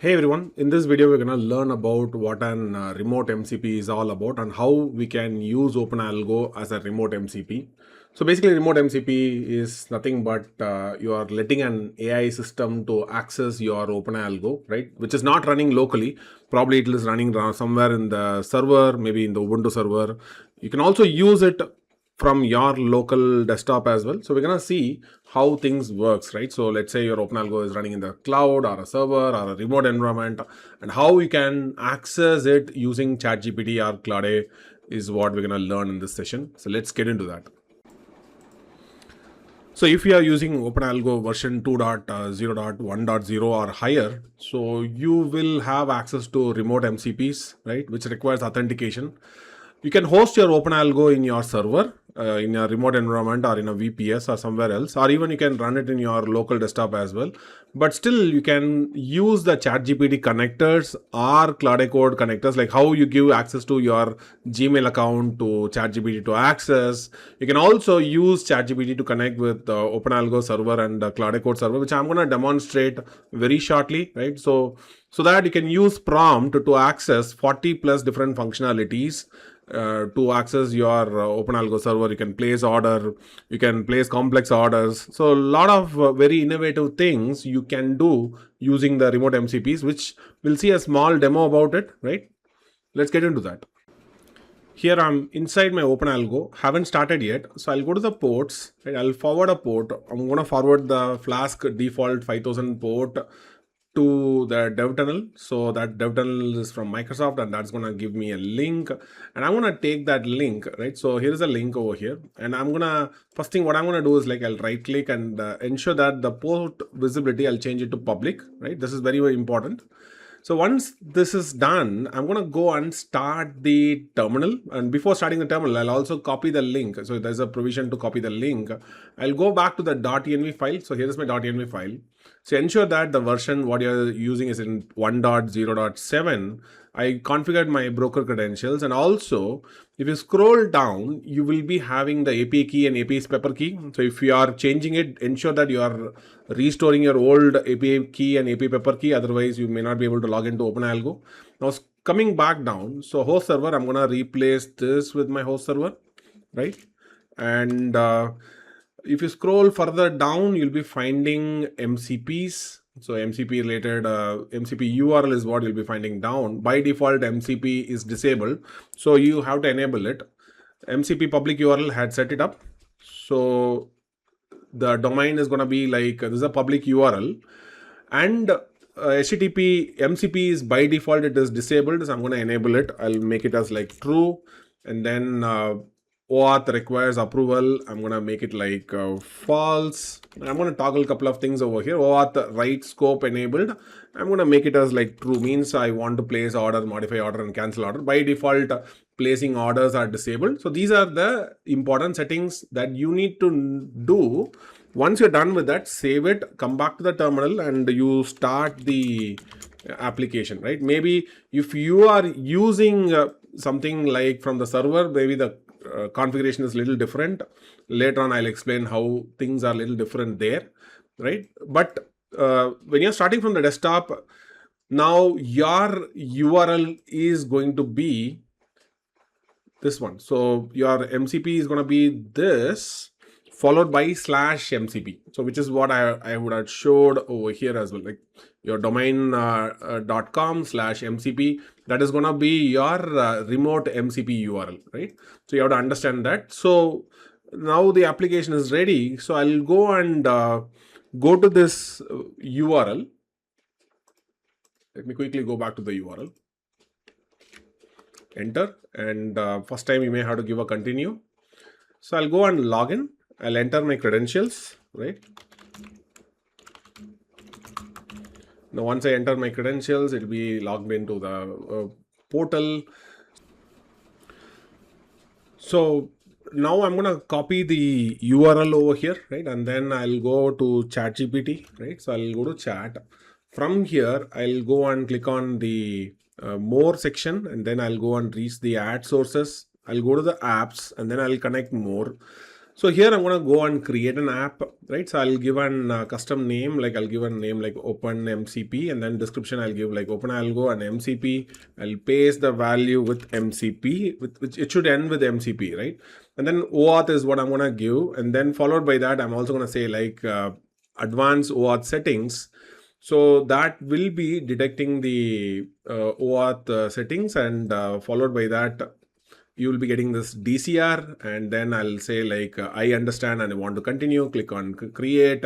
Hey everyone, in this video we're going to learn about what an remote MCP is all about and how we can use OpenAlgo as a remote MCP. So basically remote MCP is nothing but you are letting an AI system to access your OpenAlgo, right? Which is not running locally. Probably it is running somewhere in the server, maybe in the Ubuntu server. You can also use it from your local desktop as well. So we're going to see how things works, right? So let's say your OpenAlgo is running in the cloud or a server or a remote environment, and how we can access it using ChatGPT or Claude is what we're going to learn in this session. So let's get into that. So if you are using OpenAlgo version 2.0.1.0 or higher, so you will have access to remote MCPs, right, which requires authentication. You can host your OpenAlgo in your server, in a remote environment or in a VPS or somewhere else, or even you can run it in your local desktop as well. But still, you can use the ChatGPT connectors or Claude Code connectors, like how you give access to your Gmail account to ChatGPT to access. You can also use ChatGPT to connect with the OpenAlgo server and the Claude Code server, which I'm going to demonstrate very shortly, right? So that you can use prompt to access 40 plus different functionalities. To access your OpenAlgo server, you can place order, you can place complex orders. So a lot of very innovative things you can do using the remote MCPs, which we'll see a small demo about it, right? Let's get into that. Here I'm inside my OpenAlgo, haven't started yet. So I'll go to the ports, right? I'll forward a port. I'm going to forward the Flask default 5000 port to the dev tunnel. So that dev tunnel is from Microsoft, and that's going to give me a link, and I'm going to take that link, right? So here's a link over here, and I'm going to, first thing what I'm going to do is, like, I'll right click and ensure that the port visibility, I'll change it to public, right? This is very, very important. So once this is done, I'm going to go and start the terminal. And before starting the terminal, I'll also copy the link. So there's a provision to copy the link. I'll go back to the .env file. So here is my .env file. So ensure that the version what you're using is in 1.0.7. I configured my broker credentials, and also if you scroll down, you will be having the API key and API pepper key. So if you are changing it, ensure that you are restoring your old API key and API pepper key. Otherwise, you may not be able to log into OpenAlgo. Now, coming back down, so host server, I'm going to replace this with my host server, right? And if you scroll further down, you'll be finding MCPs. So MCP related MCP URL is what you'll be finding down. By default, MCP is disabled, so you have to enable it. MCP public URL had set it up. So the domain is going to be like, this is a public URL, and HTTP MCP is by default, it is disabled. So I'm going to enable it. I'll make it as like true, and then OAuth requires approval. I'm going to make it like false. I'm going to toggle a couple of things over here. OAuth write scope enabled. I'm going to make it as like true, means I want to place order, modify order, and cancel order. By default, placing orders are disabled. So these are the important settings that you need to do. Once you're done with that, save it, come back to the terminal, and you start the application, right? Maybe if you are using something like from the server, maybe the configuration is a little different. Later on, I'll explain how things are a little different there, right? But when you're starting from the desktop, now your URL is going to be this one. So your MCP is going to be this, followed by /MCP. So which is what I would have showed over here as well, like your domain .com/MCP. That is going to be your remote MCP URL, right? So you have to understand that. So now the application is ready. So I'll go and go to this URL. Let me quickly go back to the URL. Enter, and first time you may have to give a continue. So I'll go and log in. I'll enter my credentials, right? Now once I enter my credentials, it'll be logged into the portal. So now I'm going to copy the URL over here, right? And then I'll go to ChatGPT, right? So I'll go to chat. From here, I'll go and click on the more section, and then I'll go and reach the ad sources. I'll go to the apps, and then I'll connect more. So here I'm going to go and create an app, right? So I'll give an custom name, like I'll give a name like Open MCP, and then description I'll give like OpenAlgo and MCP. I'll paste the value with MCP, which it should end with MCP, right? And then OAuth is what I'm going to give, and then followed by that I'm also going to say like advanced OAuth settings. So that will be detecting the OAuth settings, and followed by that you will be getting this DCR, and then I'll say like I understand and I want to continue, click on create.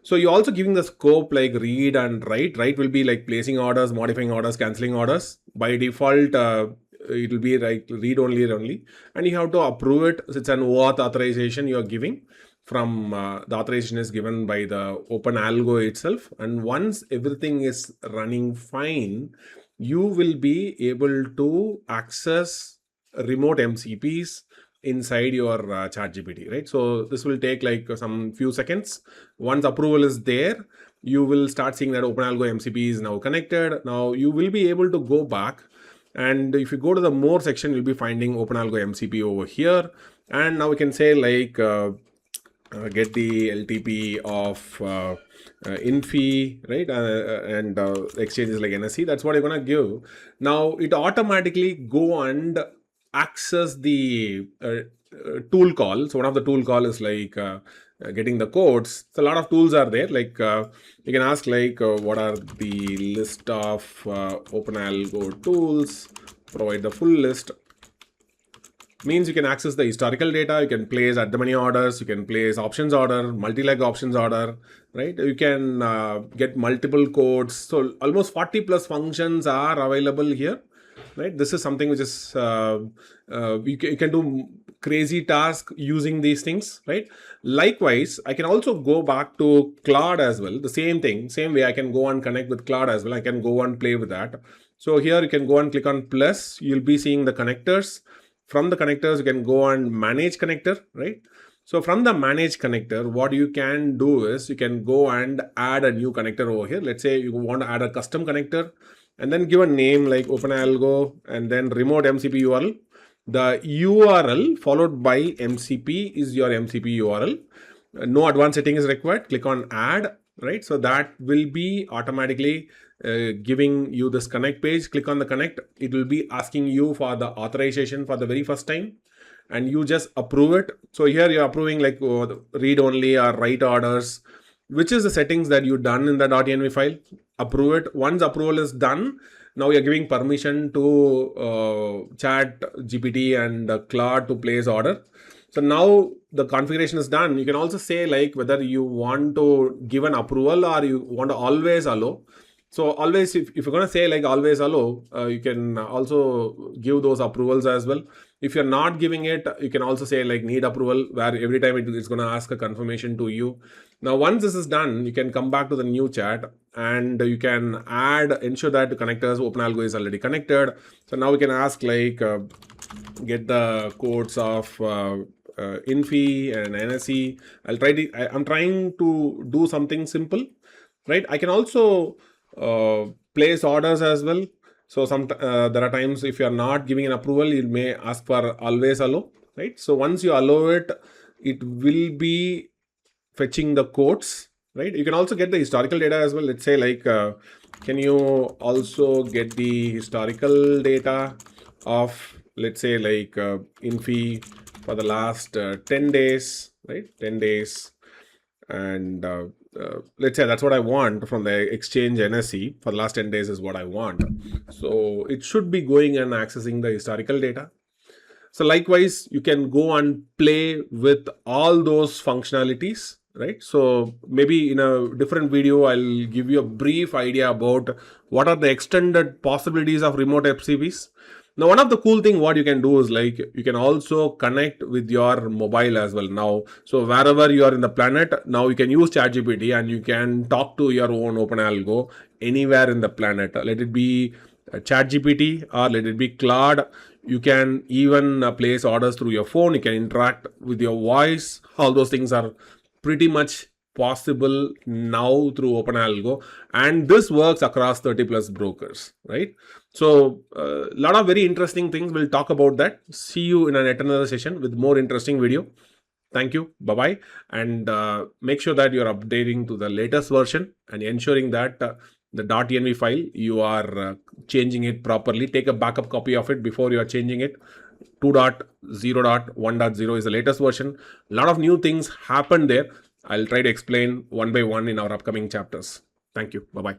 So you're also giving the scope like read and write. Write will be like placing orders, modifying orders, canceling orders. By default, it will be like read only, and you have to approve it. So it's an OAuth authorization you are giving from the authorization is given by the OpenAlgo itself. And once everything is running fine, you will be able to access remote MCPs inside your ChatGPT, right? So this will take like some few seconds. Once approval is there, you will start seeing that OpenAlgo MCP is now connected. Now you will be able to go back, and if you go to the more section, you'll be finding OpenAlgo MCP over here. And now we can say like get the LTP of Infi, right? And exchange is like NSC. That's what you're gonna give. Now it automatically go and access the tool call. So one of the tool call is like getting the codes. So a lot of tools are there. Like you can ask like what are the list of OpenAlgo tools, provide the full list. Means you can access the historical data, you can place at the many orders, you can place options order, multi-leg options order, right? You can get multiple codes. So almost 40 plus functions are available here, right? This is something which is, you can do crazy tasks using these things, right? Likewise, I can also go back to Claude as well. The same thing, same way I can go and connect with Claude as well. I can go and play with that. So here you can go and click on plus, you'll be seeing the connectors. From the connectors, you can go and manage connector, right? So from the manage connector, what you can do is you can go and add a new connector over here. Let's say you want to add a custom connector and then give a name like OpenAlgo and then remote MCP URL. The URL followed by MCP is your MCP URL. No advanced setting is required. Click on add, right? So that will be automatically giving you this connect page. Click on the connect. It will be asking you for the authorization for the very first time, and you just approve it. So here you're approving like read only or write orders, which is the settings that you done in the .env file. Approve it. Once approval is done, now you're giving permission to ChatGPT and Claude to place order. So now the configuration is done. You can also say like whether you want to give an approval or you want to always allow. So always, if you're going to say like always allow, you can also give those approvals as well. If you're not giving it, you can also say like need approval, where every time it's going to ask a confirmation to you. Now, once this is done, you can come back to the new chat and you can ensure that the connectors OpenAlgo is already connected. So now we can ask like get the codes of Infi and NSE. I'm trying to do something simple, right? I can also place orders as well. So there are times if you are not giving an approval, you may ask for always allow, right? So once you allow it, it will be fetching the codes, right? You can also get the historical data as well. Let's say like, can you also get the historical data of, let's say like Infi for the last 10 days, right? 10 days. And let's say that's what I want from the exchange NSE for the last 10 days is what I want. So it should be going and accessing the historical data. So likewise, you can go and play with all those functionalities, right? So maybe in a different video, I'll give you a brief idea about what are the extended possibilities of remote MCPs. Now, one of the cool thing what you can do is like you can also connect with your mobile as well now. So wherever you are in the planet, now you can use ChatGPT and you can talk to your own OpenAlgo anywhere in the planet. Let it be ChatGPT or let it be Claude. You can even place orders through your phone. You can interact with your voice. All those things are pretty much possible now through OpenAlgo, and this works across 30 plus brokers, right? So a lot of very interesting things. We'll talk about that. See you in another session with more interesting video. Thank you. Bye-bye. And make sure that you're updating to the latest version and ensuring that the .env file, you are changing it properly. Take a backup copy of it before you are changing it. 2.0.1.0 is the latest version. A lot of new things happened there. I'll try to explain one by one in our upcoming chapters. Thank you. Bye-bye.